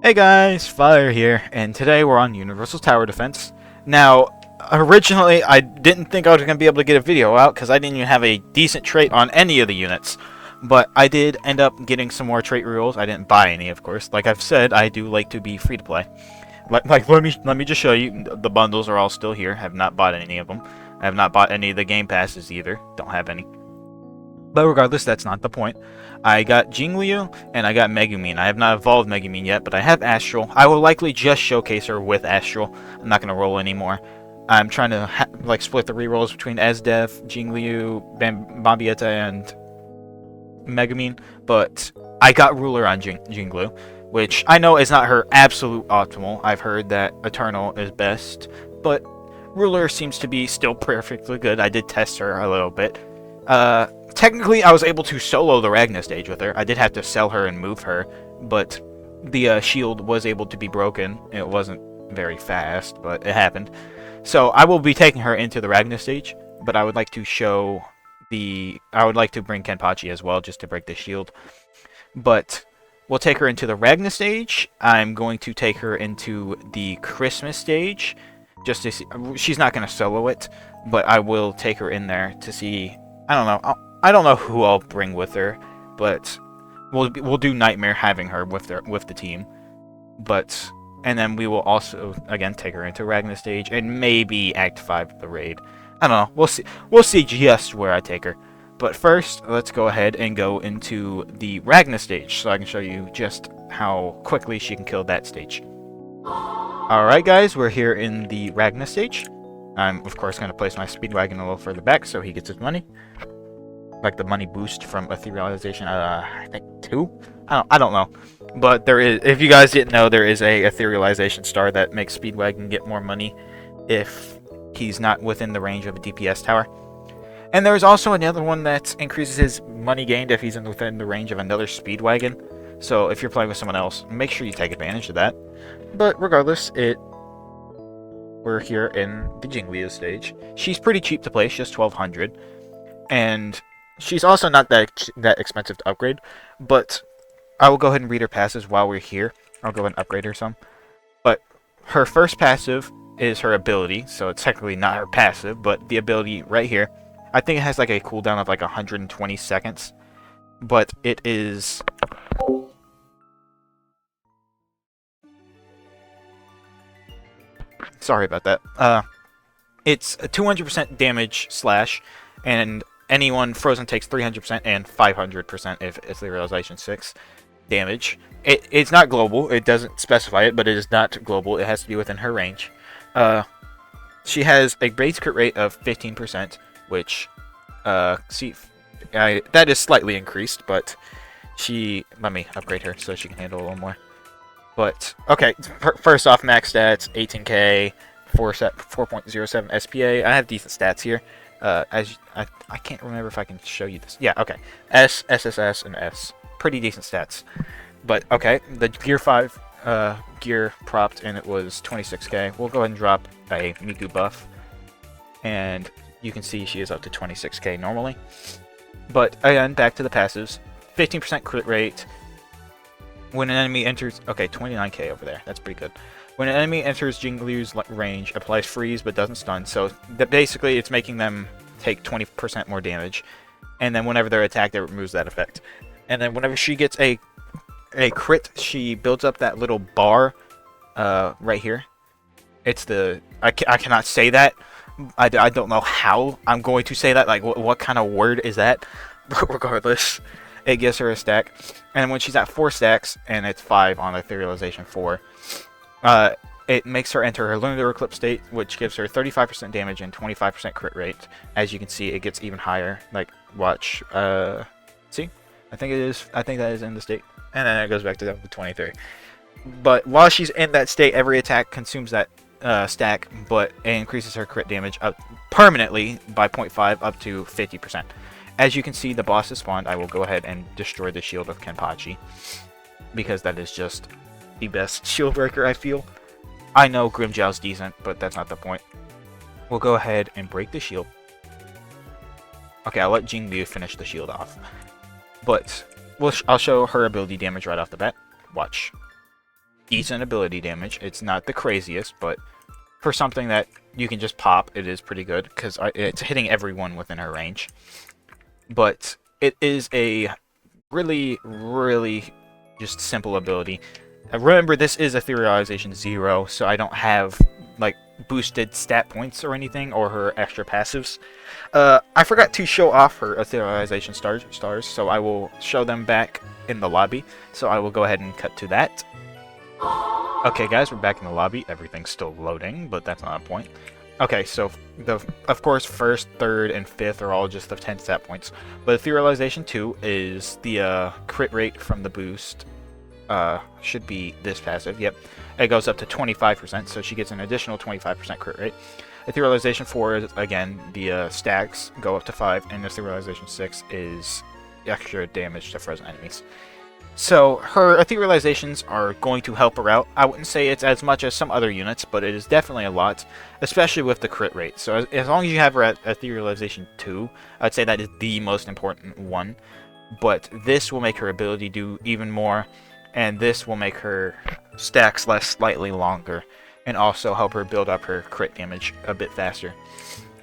Hey guys, Fire here, and today we're on Universal Tower Defense. Now, originally I didn't think I was going to be able to get a video out because I didn't even have a decent trait on any of the units. But I did end up getting some more trait rerolls. I didn't buy any, of course. Like I've said, I do like to be free to play. Let me just show you. The bundles are all still here. I have not bought any of them. I have not bought any of the game passes either. Don't have any. But regardless, that's not the point. I got Jingliu and I got Megumin. I have not evolved Megumin yet, but I have Astral. I will likely just showcase her with Astral. I'm not going to roll anymore. I'm trying to split the rerolls between Esdeath, Jingliu, Bambietta, and Megumin. But I got Ruler on Jingliu, which I know is not her absolute optimal. I've heard that Eternal is best, but Ruler seems to be still perfectly good. I did test her a little bit. Technically, I was able to solo the Ragna stage with her. I did have to sell her and move her, but the shield was able to be broken. It wasn't very fast, but it happened. So I will be taking her into the Ragna stage, but I would like to show I would like to bring Kenpachi as well, just to break the shield. But we'll take her into the Ragna stage. I'm going to take her into the Christmas stage, just to see. She's not going to solo it, but I will take her in there to see. I don't know. I don't know who I'll bring with her, but we'll do Nightmare having her with the team. And then we will also again take her into Ragna stage and maybe Act 5 of the raid. I don't know. We'll see. We'll see just where I take her. But first, let's go ahead and go into the Ragna stage so I can show you just how quickly she can kill that stage. Alright guys, we're here in the Ragna stage. I'm of course going to place my Speedwagon a little further back so he gets his money. Like the money boost from Etherealization, I think 2? I don't know. But there is, if you guys didn't know, there is a Etherealization star that makes Speedwagon get more money if he's not within the range of a DPS tower. And there's also another one that increases his money gained if he's within the range of another Speedwagon. So if you're playing with someone else, make sure you take advantage of that. But regardless, we're here in the Jingliu stage. She's pretty cheap to play, just 1200. And she's also not that expensive to upgrade, but I will go ahead and read her passives while we're here. I'll go ahead and upgrade her some. But her first passive is her ability, so it's technically not her passive, but the ability right here. I think it has like a cooldown of like 120 seconds, but it is... Sorry about that. It's a 200% damage slash, and anyone frozen takes 300% and 500% if it's the realization 6 damage. It's not global. It doesn't specify it, but it is not global. It has to be within her range. She has a base crit rate of 15%, which that is slightly increased, but let me upgrade her so she can handle a little more. But okay, first off, max stats 18k, 4.07 SPA. I have decent stats here. I can't remember if I can show you this. Yeah, okay. S, SSS, and S. Pretty decent stats. But, okay, the Gear 5 gear propped, and it was 26k. We'll go ahead and drop a Miku buff. And you can see she is up to 26k normally. But, again, back to the passives. 15% crit rate. When an enemy enters... Okay, 29k over there. That's pretty good. When an enemy enters Jingliu's range, applies freeze but doesn't stun. So basically, it's making them take 20% more damage. And then whenever they're attacked, it removes that effect. And then whenever she gets a crit, she builds up that little bar right here. It's the... I cannot say that. I don't know how I'm going to say that. Like, what kind of word is that? Regardless, it gives her a stack. And when she's at 4 stacks, and it's 5 on Etherealization 4... it makes her enter her Lunar Eclipse state, which gives her 35% damage and 25% crit rate. As you can see, it gets even higher. Like, watch. See? I think that is in the state. And then it goes back to 23. But while she's in that state, every attack consumes that stack, but it increases her crit damage up permanently by 0.5 up to 50%. As you can see, the boss is spawned. I will go ahead and destroy the shield of Kenpachi, because that is just the best shield breaker, I feel. I know Grimmjow's decent, but that's not the point. We'll go ahead and break the shield. Okay, I'll let Jingliu finish the shield off. But I'll show her ability damage right off the bat. Watch. decent ability damage. It's not the craziest, but for something that you can just pop, it is pretty good, because it's hitting everyone within her range. But it is a really, really just simple ability. Remember, this is Etherealization 0, so I don't have, like, boosted stat points or anything, or her extra passives. I forgot to show off her Etherealization stars, so I will show them back in the lobby. So I will go ahead and cut to that. Okay, guys, we're back in the lobby. Everything's still loading, but that's not a point. Okay, so, of course, first, third, and fifth are all just the 10 stat points. But Etherealization 2 is the crit rate from the boost. Should be this passive, yep. It goes up to 25%, so she gets an additional 25% crit rate. Etherealization 4 is, again, the stacks go up to 5, and Etherealization 6 is extra damage to frozen enemies. So, her Etherealizations are going to help her out. I wouldn't say it's as much as some other units, but it is definitely a lot, especially with the crit rate. So, as long as you have her at Etherealization 2, I'd say that is the most important one. But this will make her ability do even more, and this will make her stacks last slightly longer, and also help her build up her crit damage a bit faster.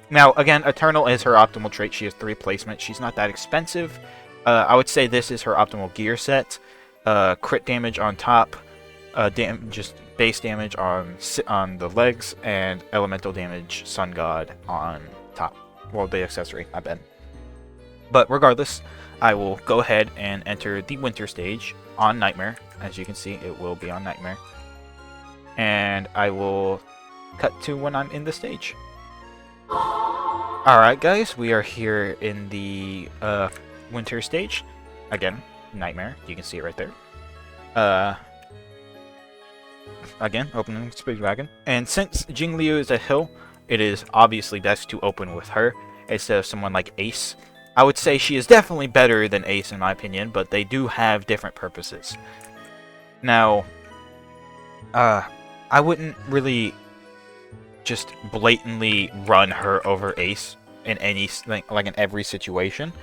Now, again, Eternal is her optimal trait. She has 3 placements. She's not that expensive. I would say this is her optimal gear set. Crit damage on top, just base damage on the legs, and elemental damage, Sun God, on top. Well, the accessory, I bet. But regardless, I will go ahead and enter the winter stage on Nightmare. As you can see, it will be on Nightmare. And I will cut to when I'm in the stage. Alright, guys, we are here in the winter stage. Again, Nightmare. You can see it right there. Again, opening Speedwagon. And since Jingliu is a hill, it is obviously best to open with her instead of someone like Ace. I would say she is definitely better than Ace in my opinion, but they do have different purposes. Now, I wouldn't really just blatantly run her over Ace in any like in every situation.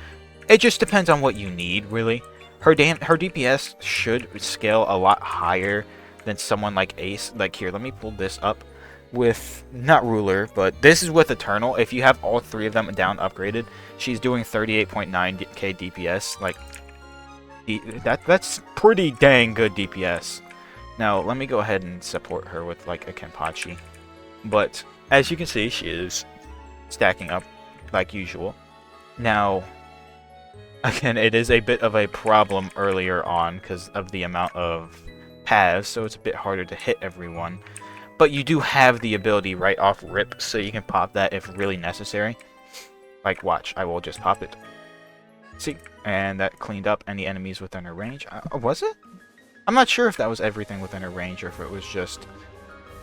It just depends on what you need, really. Her DPS should scale a lot higher than someone like Ace. Like here, let me pull this up with not Ruler, but this is with Eternal. If you have all 3 of them down upgraded, she's doing 38.9k DPS. Like that's pretty dang good DPS. Now let me go ahead and support her with like a Kenpachi. But as you can see, she is stacking up like usual. Now, again, it is a bit of a problem earlier on because of the amount of paths, so it's a bit harder to hit everyone. But you do have the ability right off rip, so you can pop that if really necessary. Like, watch, I will just pop it. See? And that cleaned up any enemies within her range. Was it? I'm not sure if that was everything within her range or if it was just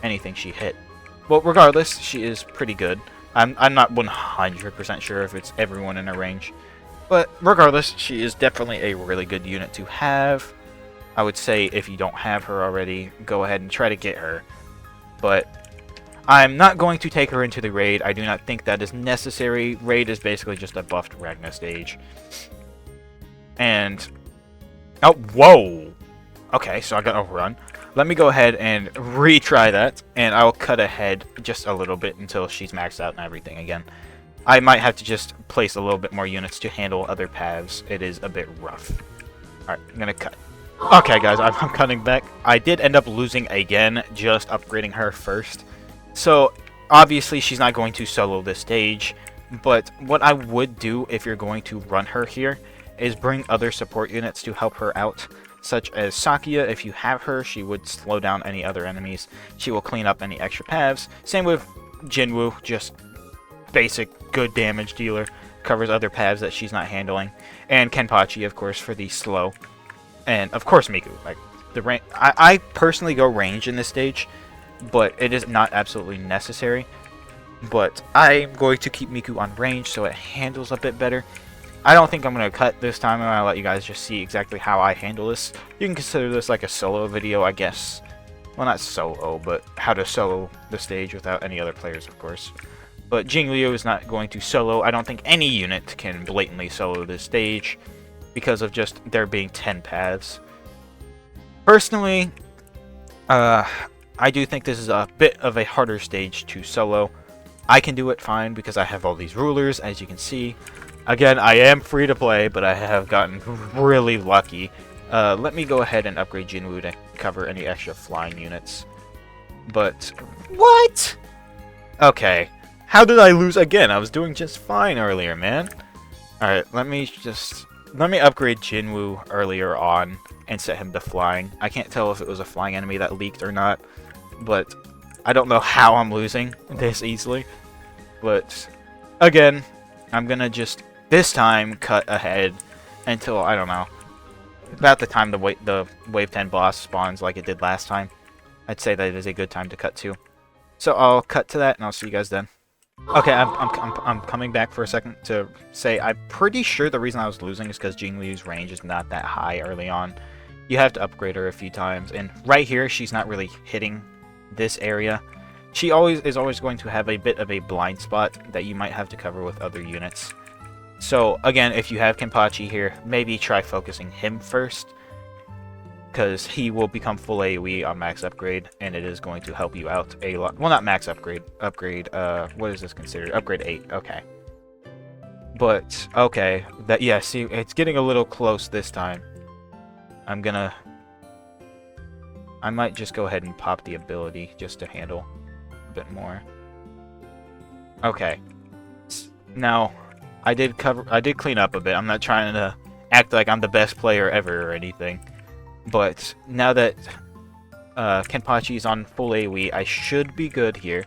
anything she hit. Well, regardless, she is pretty good. I'm not 100% sure if it's everyone in her range. But regardless, she is definitely a really good unit to have. I would say if you don't have her already, go ahead and try to get her. But I'm not going to take her into the raid. I do not think that is necessary. Raid is basically just a buffed Ragna stage. And... oh, whoa! Okay, so I got overrun. Let me go ahead and retry that, and I'll cut ahead just a little bit until she's maxed out and everything again. I might have to just place a little bit more units to handle other paths. It is a bit rough. Alright, I'm gonna cut. Okay, guys, I'm cutting back. I did end up losing again, just upgrading her first. So, obviously, she's not going to solo this stage, but what I would do if you're going to run her here is bring other support units to help her out, such as Sakia. If you have her, she would slow down any other enemies. She will clean up any extra paths. Same with Jinwoo, just basic good damage dealer, covers other paths that she's not handling. And Kenpachi, of course, for the slow. And of course Miku. Like the range, I personally go range in this stage, but it is not absolutely necessary. But I'm going to keep Miku on range so it handles a bit better. I don't think I'm going to cut this time. I'm going to let you guys just see exactly how I handle this. You can consider this like a solo video, I guess. Well, not solo, but how to solo the stage without any other players, of course. But Jingliu is not going to solo. I don't think any unit can blatantly solo this stage because of just there being 10 paths. Personally, Uh, I do think this is a bit of a harder stage to solo. I can do it fine because I have all these rulers, as you can see. Again, I am free to play, but I have gotten really lucky. Let me go ahead and upgrade Jingliu to cover any extra flying units. But, what? Okay. How did I lose again? I was doing just fine earlier, man. Alright, let me upgrade Jinwoo earlier on and set him to flying. I can't tell if it was a flying enemy that leaked or not, but I don't know how I'm losing this easily. But again, I'm gonna just this time cut ahead until, I don't know, about the time the wave 10 boss spawns like it did last time. I'd say that it is a good time to cut to. So I'll cut to that and I'll see you guys then. Okay, I'm coming back for a second to say I'm pretty sure the reason I was losing is because Jingliu's range is not that high early on. You have to upgrade her a few times, and right here she's not really hitting this area. She is always going to have a bit of a blind spot that you might have to cover with other units. So again, if you have Kenpachi here, maybe try focusing him first, because he will become full AoE on max upgrade, and it is going to help you out a lot. Well, not max upgrade. What is this considered? Upgrade 8. Okay. But okay, yeah. See, it's getting a little close this time. I might just go ahead and pop the ability just to handle a bit more. Okay. Now, I did clean up a bit. I'm not trying to act like I'm the best player ever or anything. But now that Kenpachi is on full AoE, I should be good here.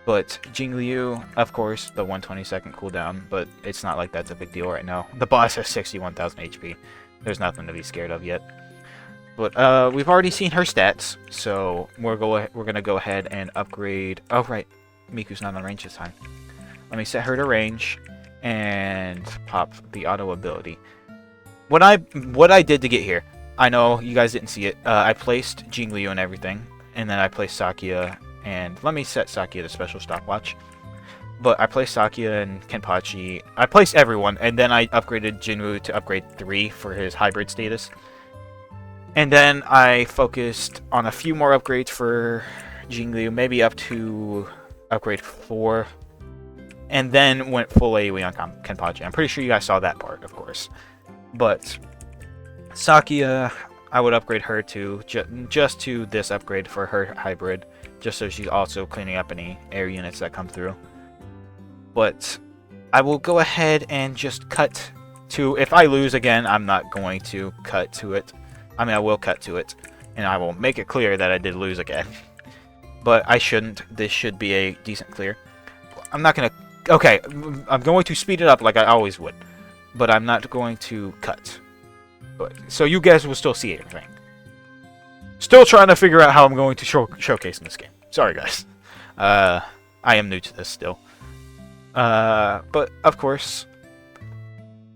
But Jingliu, of course, the 120-second cooldown, but it's not like that's a big deal right now. The boss has 61,000 HP. There's nothing to be scared of yet. But we've already seen her stats, so we're gonna go ahead and upgrade. Oh right, Miku's not on range this time. Let me set her to range and pop the auto ability. What I did to get here. I know you guys didn't see it. I placed Jingliu and everything, and then I placed Sakia, and let me set Sakia to special stopwatch. But I placed Sakia and Kenpachi. I placed everyone, and then I upgraded Jinwoo to upgrade 3 for his hybrid status. And then I focused on a few more upgrades for Jingliu, maybe up to upgrade 4. And then went full AoE on Kenpachi. I'm pretty sure you guys saw that part, of course. But Sakia, I would upgrade her to just to this upgrade for her hybrid, just so she's also cleaning up any air units that come through. But I will go ahead and just cut to, if I lose again, I'm not going to cut to it. I mean, I will cut to it, and I will make it clear that I did lose again. But I shouldn't. This should be a decent clear. I'm not going to... Okay, I'm going to speed it up like I always would, but I'm not going to cut. But, so you guys will still see everything. Still trying to figure out how I'm going to showcase in this game. Sorry, guys. I am new to this still. But, of course...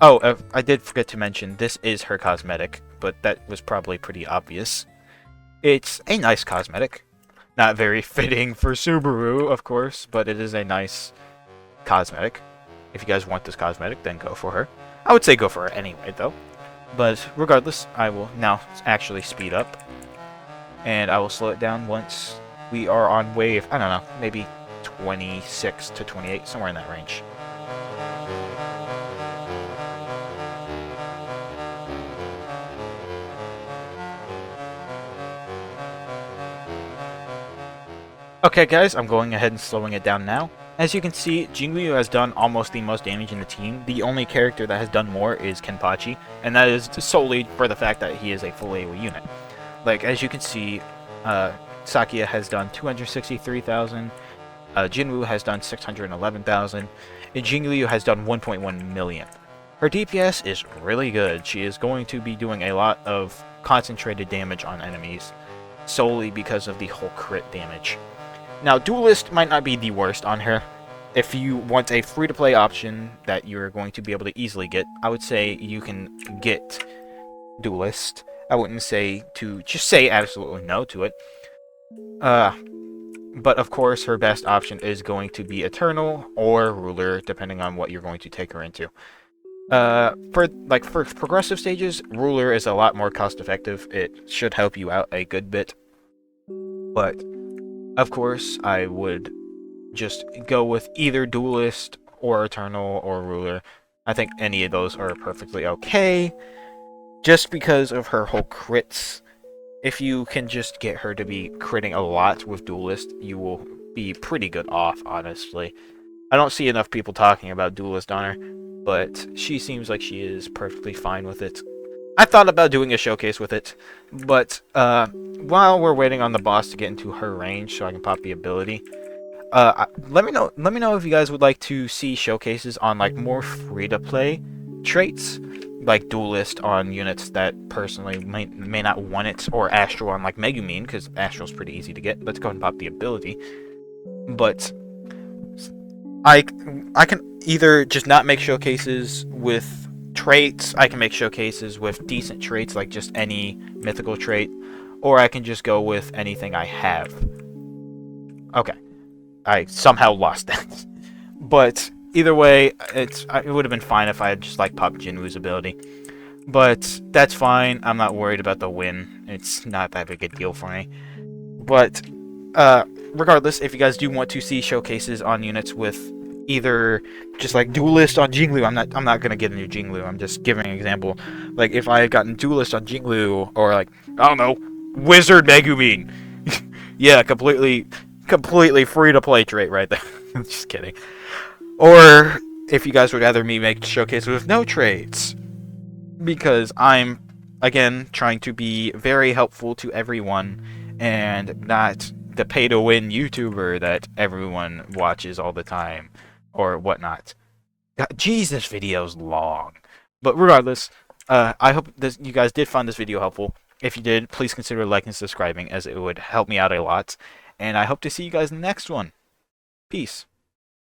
Oh, I did forget to mention, this is her cosmetic, but that was probably pretty obvious. It's a nice cosmetic. Not very fitting for Subaru, of course, but it is a nice cosmetic. If you guys want this cosmetic, then go for her. I would say go for her anyway, though. But regardless, I will now actually speed up. And I will slow it down once we are on wave, I don't know, maybe 26 to 28, somewhere in that range. Okay guys, I'm going ahead and slowing it down now. As you can see, Jingliu has done almost the most damage in the team. The only character that has done more is Kenpachi, and that is solely for the fact that he is a full AoE unit. Like, as you can see, Sakia has done 263,000, Jinwoo has done 611,000, and Jingliu has done 1.1 million. Her DPS is really good. She is going to be doing a lot of concentrated damage on enemies, solely because of the whole crit damage. Now, Duelist might not be the worst on her. If you want a free-to-play option that you're going to be able to easily get, I would say you can get Duelist. I wouldn't say to just say absolutely no to it. But of course, her best option is going to be Eternal or Ruler, depending on what you're going to take her into. For progressive stages, Ruler is a lot more cost-effective. It should help you out a good bit. But of course, I would just go with either Duelist or Eternal or Ruler. I think any of those are perfectly okay, just because of her whole crits. If you can just get her to be critting a lot with Duelist, you will be pretty good off, honestly. I don't see enough people talking about Duelist on her, but she seems like she is perfectly fine with it. I thought about doing a showcase with it, but while we're waiting on the boss to get into her range so I can pop the ability, let me know. Let me know if you guys would like to see showcases on like more free-to-play traits, like Duelist on units that personally may not want it, or Astral on like Megumin, because Astral's pretty easy to get. Let's go ahead and pop the ability. But I I can either just not make showcases with traits. I can make showcases with decent traits, like just any mythical trait, or I can just go with anything I have. Okay. I somehow lost that. But either way, it would have been fine if I had just like popped Jinwoo's ability. But that's fine. I'm not worried about the win. It's not that big a deal for me. But regardless, if you guys do want to see showcases on units with either just like Duelist on Jingliu, I'm not gonna get a new Jingliu. I'm just giving an example. Like if I had gotten Duelist on Jingliu, or like I don't know, Wizard Megumin. Yeah, completely free to play trait right there. Just kidding. Or if you guys would rather me make showcases with no traits, because I'm again trying to be very helpful to everyone and not the pay to win YouTuber that everyone watches all the time or whatnot. God, jeez, this video's long. But regardless, I hope you guys did find this video helpful. If you did, please consider liking and subscribing, as it would help me out a lot. And I hope to see you guys in the next one. Peace.